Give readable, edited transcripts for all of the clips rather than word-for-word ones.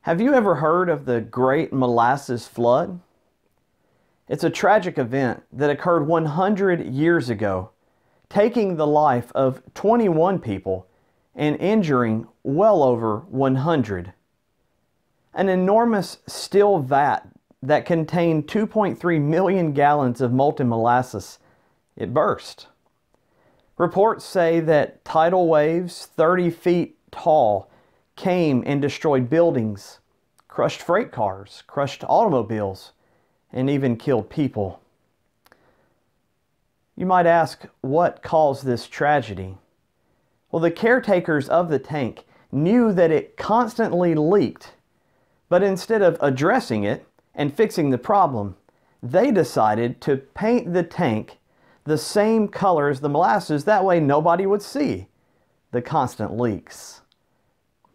Have you ever heard of the Great Molasses Flood? It's a tragic event that occurred 100 years ago, taking the life of 21 people and injuring well over 100. An enormous steel vat that contained 2.3 million gallons of molten molasses, it burst. Reports say that tidal waves 30 feet tall came and destroyed buildings, crushed freight cars, crushed automobiles, and even killed people. You might ask, what caused this tragedy? Well, the caretakers of the tank knew that it constantly leaked, but instead of addressing it and fixing the problem, they decided to paint the tank the same color as the molasses. That way nobody would see the constant leaks.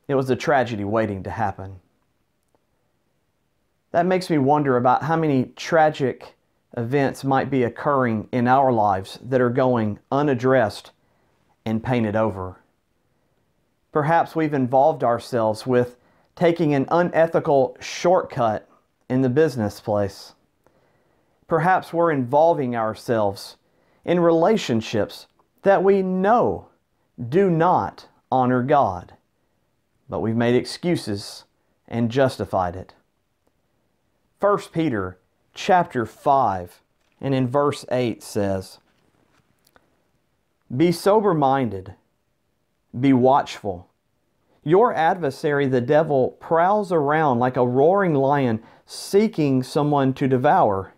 It was a tragedy waiting to happen. That makes me wonder about how many tragic events might be occurring in our lives that are going unaddressed and painted over. Perhaps we've involved ourselves with taking an unethical shortcut in the business place. Perhaps we're involving ourselves in relationships that we know do not honor God, but we've made excuses and justified it. 1 Peter chapter 5 and in verse 8 says, "Be sober-minded, be watchful. Your adversary, the devil, prowls around like a roaring lion seeking someone to devour.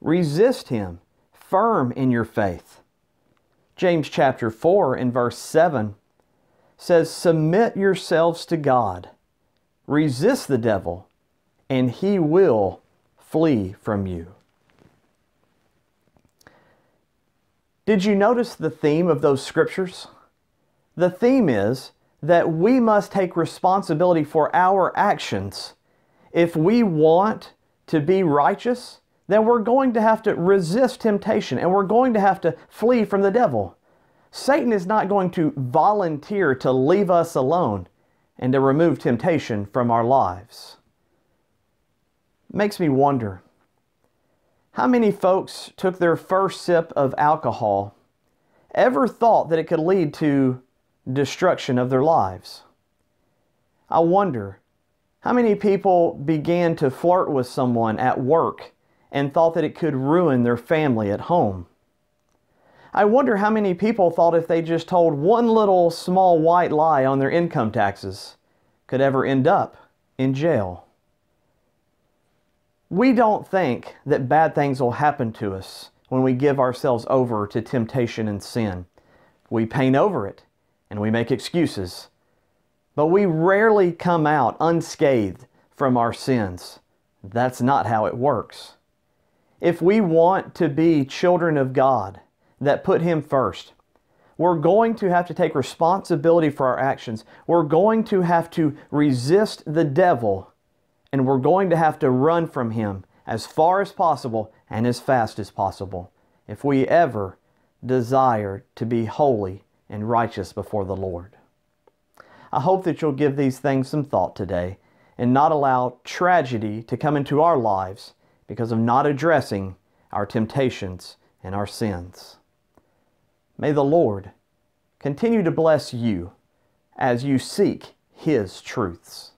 Resist him, firm in your faith." James chapter 4 and verse 7 says, "Submit yourselves to God. Resist the devil, and he will flee from you." Did you notice the theme of those scriptures? The theme is that we must take responsibility for our actions. If we want to be righteous, then we're going to have to resist temptation and we're going to have to flee from the devil. Satan is not going to volunteer to leave us alone and to remove temptation from our lives. It makes me wonder, how many folks took their first sip of alcohol ever thought that it could lead to destruction of their lives? I wonder, how many people began to flirt with someone at work and thought that it could ruin their family at home? I wonder how many people thought if they just told one little small white lie on their income taxes could ever end up in jail. We don't think that bad things will happen to us when we give ourselves over to temptation and sin. We paint over it and we make excuses, but we rarely come out unscathed from our sins. That's not how it works. If we want to be children of God that put Him first, we're going to have to take responsibility for our actions. We're going to have to resist the devil, and we're going to have to run from him as far as possible and as fast as possible if we ever desire to be holy and righteous before the Lord. I hope that you'll give these things some thought today and not allow tragedy to come into our lives because of not addressing our temptations and our sins. May the Lord continue to bless you as you seek His truths.